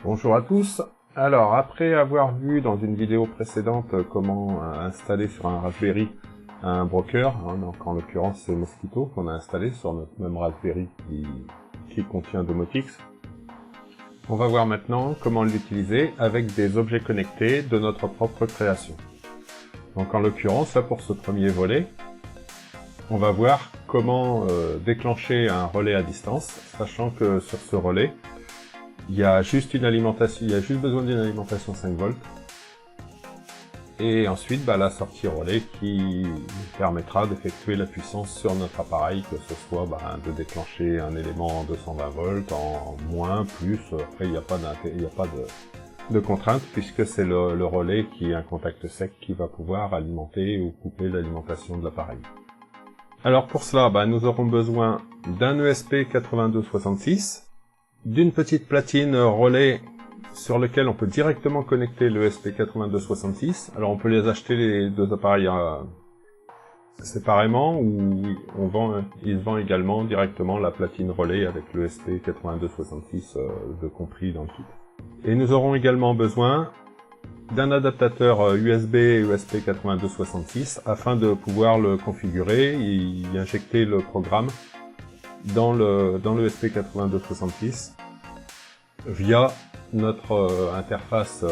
Bonjour à tous. Alors, après avoir vu dans une vidéo précédente comment installer sur un Raspberry un broker, donc en l'occurrence c'est Mosquito qu'on a installé sur notre même Raspberry qui contient Domotix, on va voir maintenant comment l'utiliser avec des objets connectés de notre propre création. Donc en l'occurrence, là pour ce premier volet, on va voir comment déclencher un relais à distance, sachant que sur ce relais, il y a juste une alimentation, il y a juste besoin d'une alimentation 5 volts. Et ensuite, la sortie relais qui nous permettra d'effectuer la puissance sur notre appareil, que ce soit de déclencher un élément en 220 volts, en moins, plus, après il n'y a pas de contrainte, puisque c'est le relais qui est un contact sec qui va pouvoir alimenter ou couper l'alimentation de l'appareil. Alors pour cela, nous aurons besoin d'un ESP8266, d'une petite platine relais sur lequel on peut directement connecter le ESP8266. Alors on peut les acheter les deux appareils séparément, ou il se vend également directement la platine relais avec le ESP8266 de compris dans le kit. Et nous aurons également besoin d'un adaptateur USB ESP8266 afin de pouvoir le configurer et y injecter le programme dans le ESP8266 via notre interface,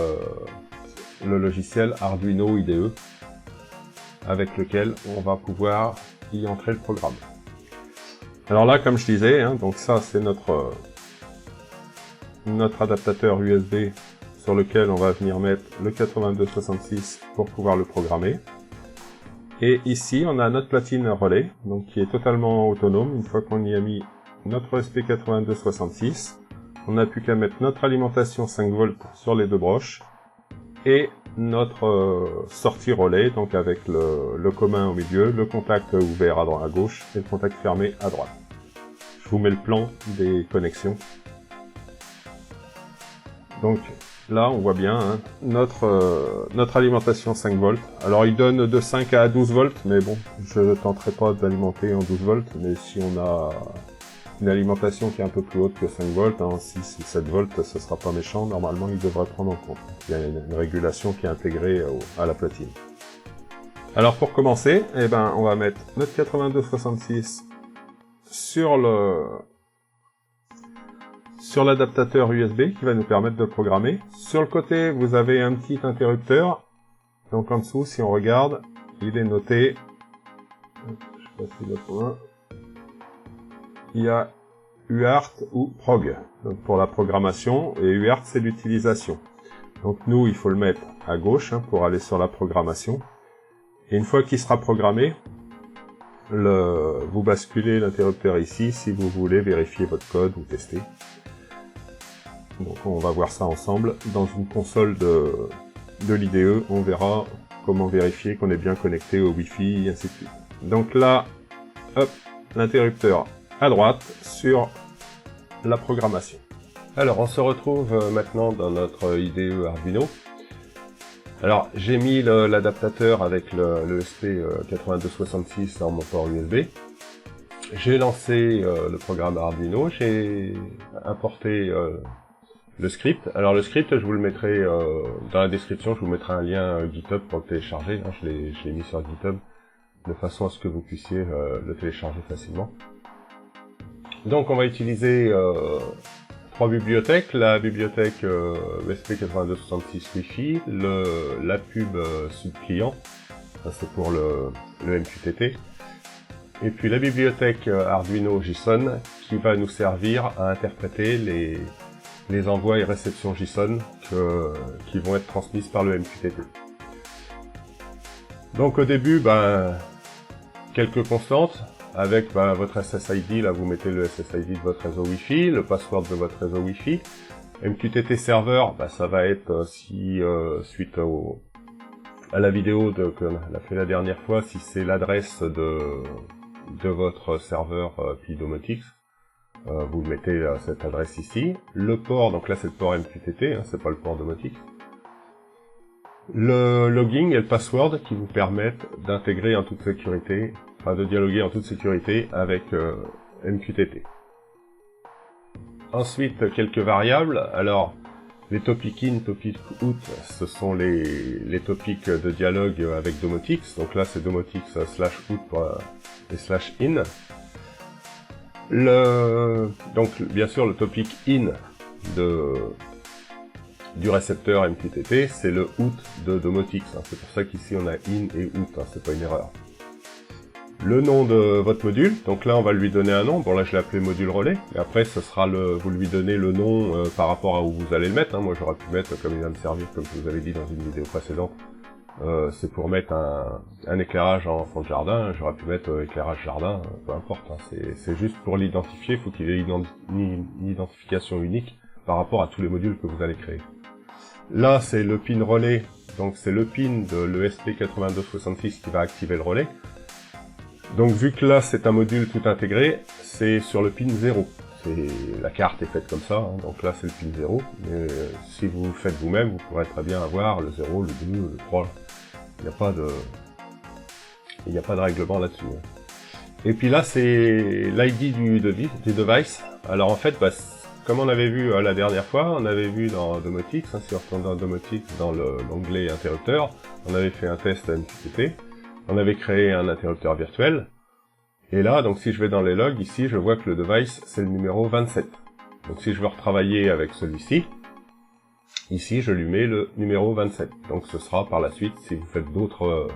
le logiciel Arduino IDE, avec lequel on va pouvoir y entrer le programme. Alors là, comme je disais, donc ça c'est notre adaptateur USB sur lequel on va venir mettre le 8266 pour pouvoir le programmer. Et ici, on a notre platine relais, donc qui est totalement autonome. Une fois qu'on y a mis notre ESP8266, on n'a plus qu'à mettre notre alimentation 5 volts sur les deux broches et notre sortie relais, donc avec le commun au milieu, le contact ouvert à gauche et le contact fermé à droite. Je vous mets le plan des connexions. Donc là, on voit bien notre alimentation 5 volts. Alors, il donne de 5 à 12 volts, mais bon, je ne tenterai pas d'alimenter en 12 volts, mais si on a une alimentation qui est un peu plus haute que 5 volts, 6 ou 7 volts, ce sera pas méchant, normalement, il devrait prendre en compte. Il y a une régulation qui est intégrée à la platine. Alors, pour commencer, on va mettre notre 8266 sur l'adaptateur USB qui va nous permettre de programmer. Sur le côté, vous avez un petit interrupteur. Donc en dessous, si on regarde, il est noté, je sais pas s'il y a point, il y a UART ou PROG, donc pour la programmation, et UART c'est l'utilisation. Donc nous, il faut le mettre à gauche pour aller sur la programmation. Et une fois qu'il sera programmé, vous basculez l'interrupteur ici si vous voulez vérifier votre code ou tester. Donc on va voir ça ensemble. Dans une console de l'IDE, on verra comment vérifier qu'on est bien connecté au Wi-Fi, et ainsi de suite. Donc là, hop, l'interrupteur à droite sur la programmation. Alors on se retrouve maintenant dans notre IDE Arduino. Alors j'ai mis l'adaptateur avec le ESP8266 dans mon port USB. J'ai lancé le programme Arduino, j'ai importé le script. Alors le script, je vous le mettrai dans la description, je vous mettrai un lien GitHub pour le télécharger. Je l'ai mis sur GitHub de façon à ce que vous puissiez le télécharger facilement. Donc on va utiliser trois bibliothèques, la bibliothèque ESP8266 Wi-Fi, la pub subclient, c'est pour le MQTT, et puis la bibliothèque Arduino JSON qui va nous servir à interpréter les envois et réceptions JSON qui vont être transmises par le MQTT. Donc au début, quelques constantes. Avec votre SSID, là vous mettez le SSID de votre réseau Wi-Fi, le password de votre réseau Wi-Fi. MQTT serveur, ça va être suite à la vidéo qu'on a fait la dernière fois, si c'est l'adresse de votre serveur Domotix. Vous mettez cette adresse ici. Le port, donc là c'est le port MQTT, c'est pas le port Domotix. Le logging et le password qui vous permettent d'intégrer en toute sécurité, de dialoguer en toute sécurité avec MQTT. Ensuite, quelques variables. Alors, Les topic in, topic out, ce sont les topics de dialogue avec Domotics. Donc là, c'est Domotics /out et /in. Donc, bien sûr, le topic in du récepteur MQTT, c'est le out de Domotics. C'est pour ça qu'ici, on a in et out, c'est pas une erreur. Le nom de votre module, donc là on va lui donner un nom, bon là je l'ai appelé module relais, et après ce sera vous lui donnez le nom par rapport à où vous allez le mettre, moi j'aurais pu mettre, comme il va me servir, comme je vous avais dit dans une vidéo précédente, c'est pour mettre un éclairage en fond de jardin, j'aurais pu mettre éclairage jardin, peu importe, c'est juste pour l'identifier, il faut qu'il ait une identification unique par rapport à tous les modules que vous allez créer. Là c'est le pin relais, donc c'est le pin de l'ESP8266 qui va activer le relais. Donc vu que là c'est un module tout intégré, c'est sur le pin 0. La carte est faite comme ça, donc là c'est le pin 0. Mais si vous le faites vous-même, vous pourrez très bien avoir le 0, le 2, le 3. Il n'y a pas de règlement là-dessus. Et puis là c'est l'ID du device. Alors en fait, comme on avait vu la dernière fois, on avait vu dans Domotics, si on retourne dans Domotics, dans l'onglet interrupteur, on avait fait un test à MQTT. On avait créé un interrupteur virtuel, et là, donc si je vais dans les logs, ici, je vois que le device, c'est le numéro 27. Donc si je veux retravailler avec celui-ci, ici, je lui mets le numéro 27. Donc ce sera par la suite, si vous faites d'autres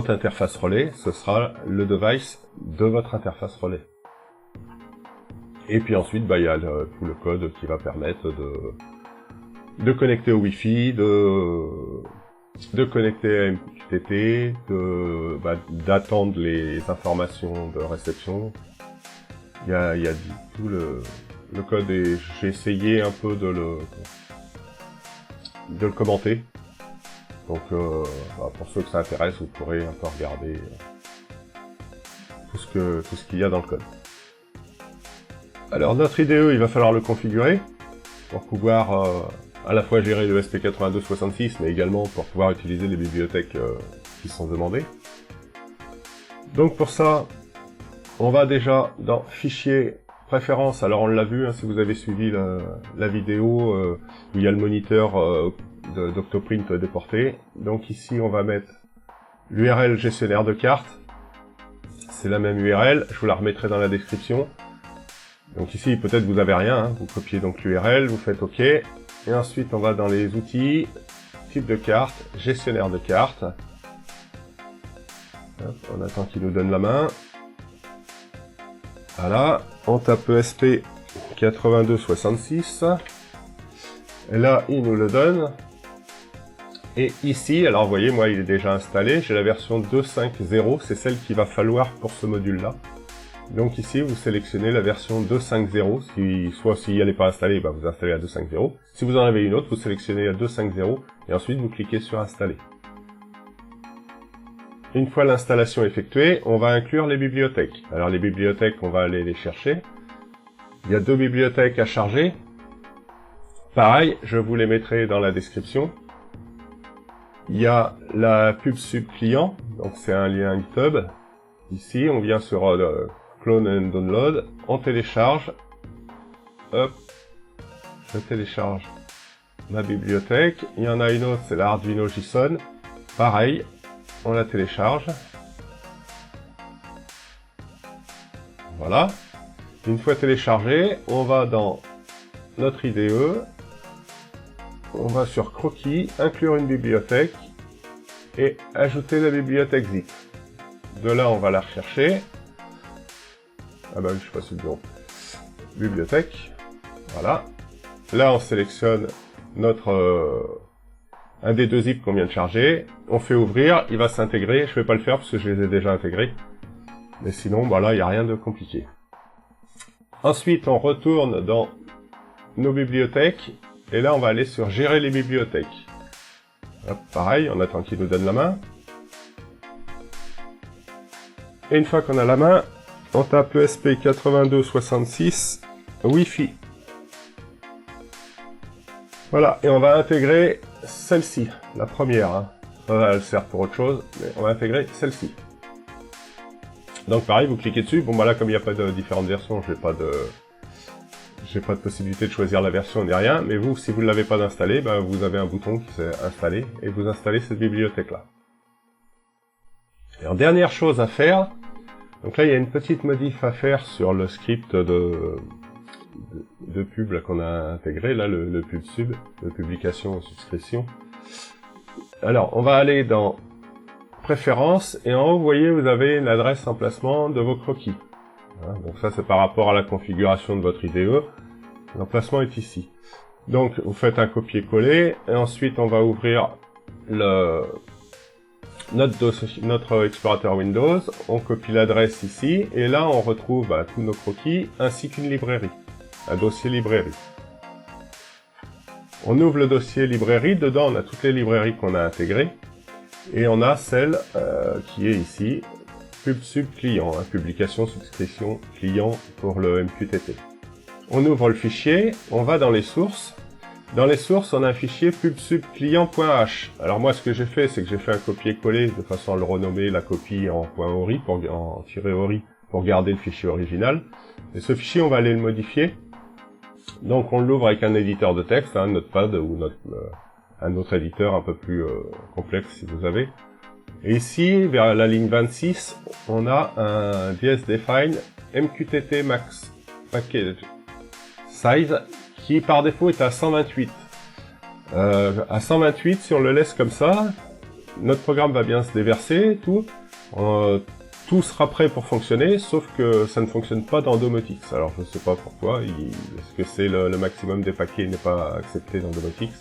interfaces relais, ce sera le device de votre interface relais. Et puis ensuite, il y a tout le code qui va permettre de connecter au Wi-Fi, de connecter à MQTT, d'attendre les informations de réception. Il y a tout le code, et j'ai essayé un peu de le commenter. Donc pour ceux que ça intéresse, vous pourrez un peu regarder tout ce qu'il y a dans le code. Alors notre IDE, il va falloir le configurer pour pouvoir à la fois gérer le ST8266, mais également pour pouvoir utiliser les bibliothèques qui sont demandées. Donc pour ça, on va déjà dans Fichier, Préférences. Alors on l'a vu, si vous avez suivi la vidéo, où il y a le moniteur d'Octoprint déporté. Donc ici, on va mettre l'URL gestionnaire de carte. C'est la même URL, je vous la remettrai dans la description. Donc ici, peut-être vous avez rien, vous copiez donc l'URL, vous faites OK. Et ensuite, on va dans les outils, type de carte, gestionnaire de carte. Hop, on attend qu'il nous donne la main. Voilà, on tape ESP8266. Et là, il nous le donne. Et ici, alors vous voyez, moi, il est déjà installé. J'ai la version 2.5.0, c'est celle qu'il va falloir pour ce module-là. Donc ici, vous sélectionnez la version 2.5.0, soit si elle n'est pas installée, vous installez la 2.5.0. Si vous en avez une autre, vous sélectionnez la 2.5.0, et ensuite vous cliquez sur Installer. Une fois l'installation effectuée, on va inclure les bibliothèques. Alors les bibliothèques, on va aller les chercher. Il y a 2 bibliothèques à charger. Pareil, je vous les mettrai dans la description. Il y a la pub sub client, donc c'est un lien GitHub. Ici, on vient sur Clone and Download, on télécharge, hop, je télécharge ma bibliothèque. Il y en a une autre, c'est la Arduino JSON, pareil, on la télécharge. Voilà. Une fois téléchargée, on va dans notre IDE, on va sur Croquis, inclure une bibliothèque et ajouter la bibliothèque zip. De là, on va la rechercher. Ah bah oui, je suis pas sur le bureau. Bibliothèque. Voilà. Là, on sélectionne notre un des 2 zips qu'on vient de charger. On fait ouvrir, il va s'intégrer. Je vais pas le faire parce que je les ai déjà intégrés. Mais sinon, là, il n'y a rien de compliqué. Ensuite, on retourne dans nos bibliothèques. Et là, on va aller sur Gérer les bibliothèques. Hop, pareil, on attend qu'il nous donne la main. Et une fois qu'on a la main, on tape ESP8266 Wi-Fi. Voilà, et on va intégrer celle-ci, la première. Elle sert pour autre chose, mais on va intégrer celle-ci. Donc pareil, vous cliquez dessus. Bon là, comme il n'y a pas de différentes versions, je j'ai pas de possibilité de choisir la version ni rien, mais vous, si vous ne l'avez pas installé, bah, vous avez un bouton qui s'est installé, et vous installez cette bibliothèque-là. Alors, dernière chose à faire, donc là, il y a une petite modif à faire sur le script de pub qu'on a intégré, là, le pub sub, de publication et subscription. Alors, on va aller dans Préférences, et en haut, vous voyez, vous avez l'adresse emplacement de vos croquis. Voilà, donc ça, c'est par rapport à la configuration de votre IDE. L'emplacement est ici. Donc, vous faites un copier-coller, et ensuite, on va ouvrir notre explorateur Windows, on copie l'adresse ici, et là, on retrouve tous nos croquis, ainsi qu'une librairie, un dossier librairie. On ouvre le dossier librairie, dedans, on a toutes les librairies qu'on a intégrées, et on a celle qui est ici, pub sub client, publication, subscription, client pour le MQTT. On ouvre le fichier, on va dans les sources. Dans les sources, on a un fichier pubsubclient.h. Alors moi, ce que j'ai fait, c'est que j'ai fait un copier-coller de façon à le renommer la copie en .ori, en -ori, pour garder le fichier original. Et ce fichier, on va aller le modifier. Donc on l'ouvre avec un éditeur de texte, Notepad ou un autre éditeur un peu plus complexe si vous avez. Et ici, vers la ligne 26, on a un dsdefine MQTT max package size qui par défaut est à 128. À 128, si on le laisse comme ça, notre programme va bien se déverser, tout sera prêt pour fonctionner, sauf que ça ne fonctionne pas dans Domotix. Alors je ne sais pas pourquoi, est-ce que c'est le maximum des paquets n'est pas accepté dans Domotix?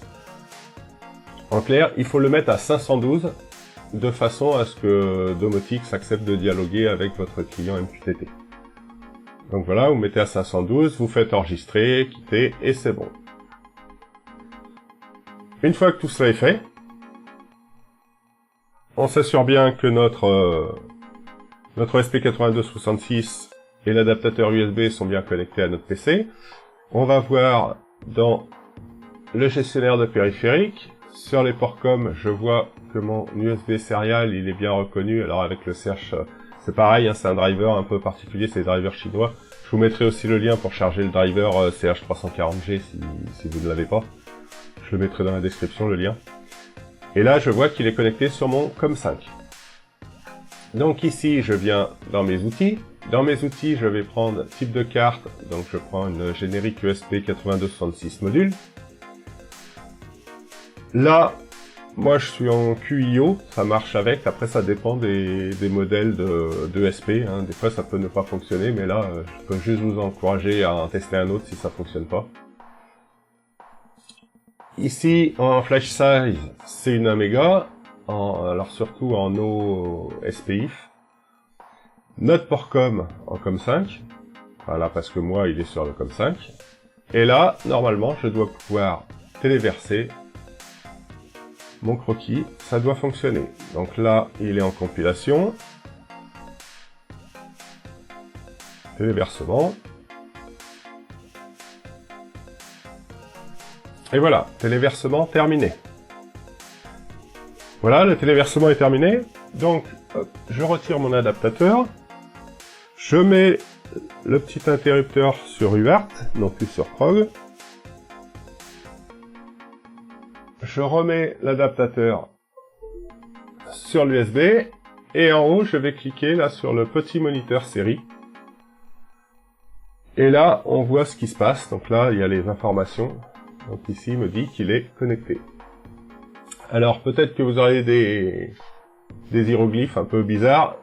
En clair, il faut le mettre à 512, de façon à ce que Domotix accepte de dialoguer avec votre client MQTT. Donc voilà, vous mettez à 512, vous faites enregistrer, quitter, et c'est bon. Une fois que tout cela est fait, on s'assure bien que notre SP8266 et l'adaptateur USB sont bien connectés à notre PC. On va voir dans le gestionnaire de périphériques, sur les ports COM, je vois que mon USB serial, il est bien reconnu. Alors avec le search, c'est pareil, c'est un driver un peu particulier, c'est les drivers chinois. Je vous mettrai aussi le lien pour charger le driver CH340G si vous ne l'avez pas. Je le mettrai dans la description, le lien. Et là, je vois qu'il est connecté sur mon COM5. Donc ici, je viens dans mes outils. Dans mes outils, je vais prendre type de carte. Donc je prends une générique USB 8266 module. Là, moi je suis en QIO, ça marche avec. Après, ça dépend des modèles de SP. Des fois, ça peut ne pas fonctionner, mais là, je peux juste vous encourager à en tester un autre si ça fonctionne pas. Ici, en flash size, c'est une 1 méga. Alors surtout en OSPIF. Notre port COM en COM5. Voilà, parce que moi, il est sur le COM5. Et là, normalement, je dois pouvoir téléverser mon croquis, ça doit fonctionner. Donc là, il est en compilation. Téléversement. Et voilà, téléversement terminé. Voilà, le téléversement est terminé. Donc, hop, je retire mon adaptateur. Je mets le petit interrupteur sur UART, non plus sur Prog. Je remets l'adaptateur sur l'USB. Et en haut, je vais cliquer là sur le petit moniteur série. Et là, on voit ce qui se passe. Donc là, il y a les informations. Donc ici, il me dit qu'il est connecté. Alors, peut-être que vous aurez des hiéroglyphes un peu bizarres.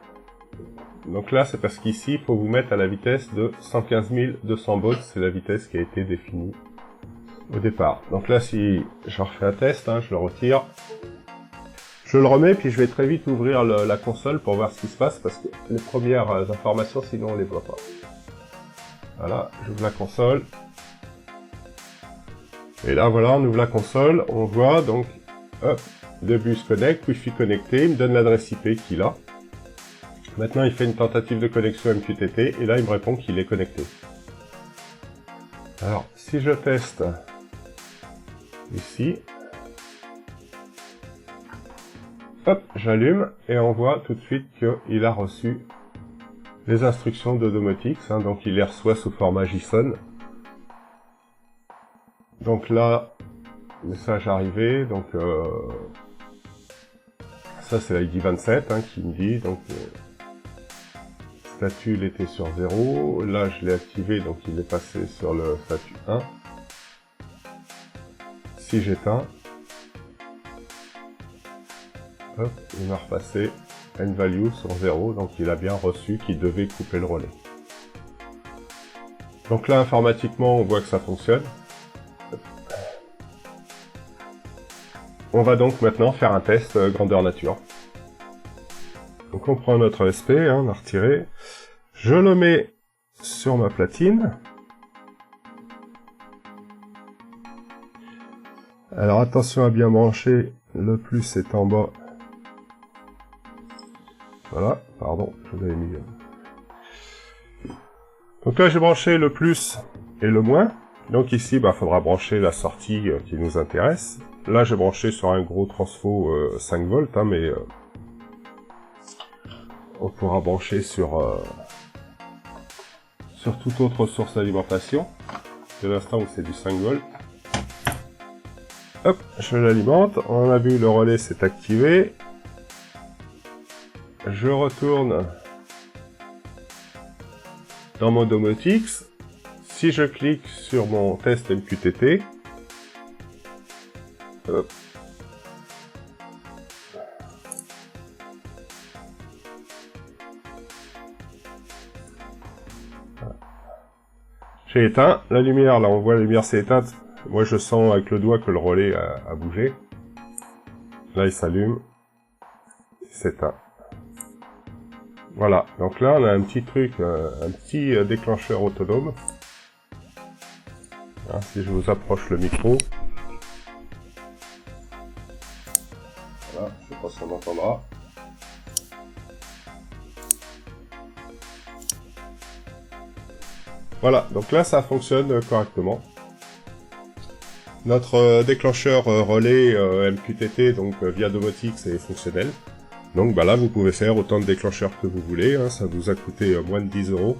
Donc là, c'est parce qu'ici, il faut vous mettre à la vitesse de 115 200 baud. C'est la vitesse qui a été définie au départ. Donc là, si je refais un test, je le retire. Je le remets, puis je vais très vite ouvrir la console pour voir ce qui se passe, parce que les premières informations, sinon, on les voit pas. Voilà, j'ouvre la console. Et là, voilà, on ouvre la console, on voit donc, hop, le bus connect, Wi-Fi connecté, il me donne l'adresse IP qu'il a. Maintenant, il fait une tentative de connexion MQTT, et là, il me répond qu'il est connecté. Alors, si je teste ici, hop, j'allume, et on voit tout de suite qu'il a reçu les instructions de Domotix, donc il les reçoit sous format JSON. Donc là, message arrivé, donc ça c'est l'ID 27 hein, qui me dit, donc statut il était sur 0, là je l'ai activé, donc il est passé sur le statut 1. Si j'éteins, hop, il m'a repassé nValue sur 0, donc il a bien reçu qu'il devait couper le relais. Donc là, informatiquement, on voit que ça fonctionne. On va donc maintenant faire un test grandeur nature. Donc on prend notre SP, hein, on a retiré. Je le mets sur ma platine. Alors attention à bien brancher, le plus est en bas. Voilà, pardon, je l'avais mis. Donc là j'ai branché le plus et le moins. Donc ici, bah, faudra brancher la sortie qui nous intéresse. Là j'ai branché sur un gros transfo 5 volts, hein, mais on pourra brancher sur toute autre source d'alimentation. Dès l'instant où c'est du 5 volts. Hop, je l'alimente. On a vu le relais s'est activé. Je retourne dans mon domotics. Si je clique sur mon test MQTT, hop, j'ai éteint la lumière. Là, on voit la lumière s'est éteinte. Moi, je sens avec le doigt que le relais a bougé. Là, il s'allume. Il s'éteint. Voilà. Donc là, on a un petit truc, un petit déclencheur autonome. Hein, si je vous approche le micro. Voilà, je sais pas si on entendra. Voilà, donc là ça fonctionne correctement. Notre déclencheur relais MQTT, donc via Domotics, est fonctionnel. Donc bah là vous pouvez faire autant de déclencheurs que vous voulez, hein, ça vous a coûté moins de 10 €.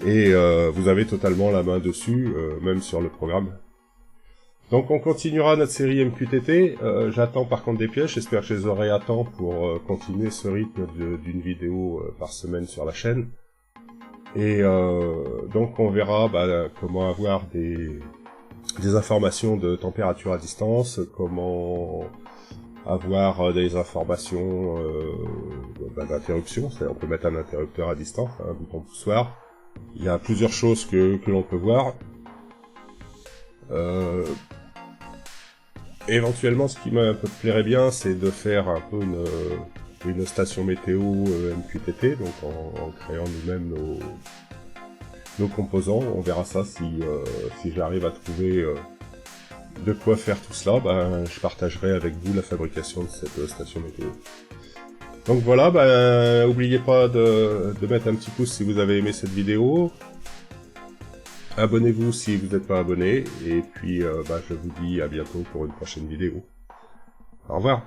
Et vous avez totalement la main dessus, même sur le programme. Donc on continuera notre série MQTT, j'attends par contre des pièces, j'espère que je les aurai à temps pour continuer ce rythme d'une vidéo par semaine sur la chaîne. Et donc on verra comment avoir des informations de température à distance, comment avoir des informations d'interruption, c'est-à-dire on peut mettre un interrupteur à distance, un bouton poussoir. Il y a plusieurs choses que l'on peut voir. Éventuellement, ce qui me plairait bien, c'est de faire un peu une station météo MQTT, donc en créant nous-mêmes nos composants. On verra ça si j'arrive à trouver de quoi faire tout cela. Je partagerai avec vous la fabrication de cette station météo. Donc voilà, n'oubliez pas de mettre un petit pouce si vous avez aimé cette vidéo. Abonnez-vous si vous n'êtes pas abonné. Et puis je vous dis à bientôt pour une prochaine vidéo. Au revoir.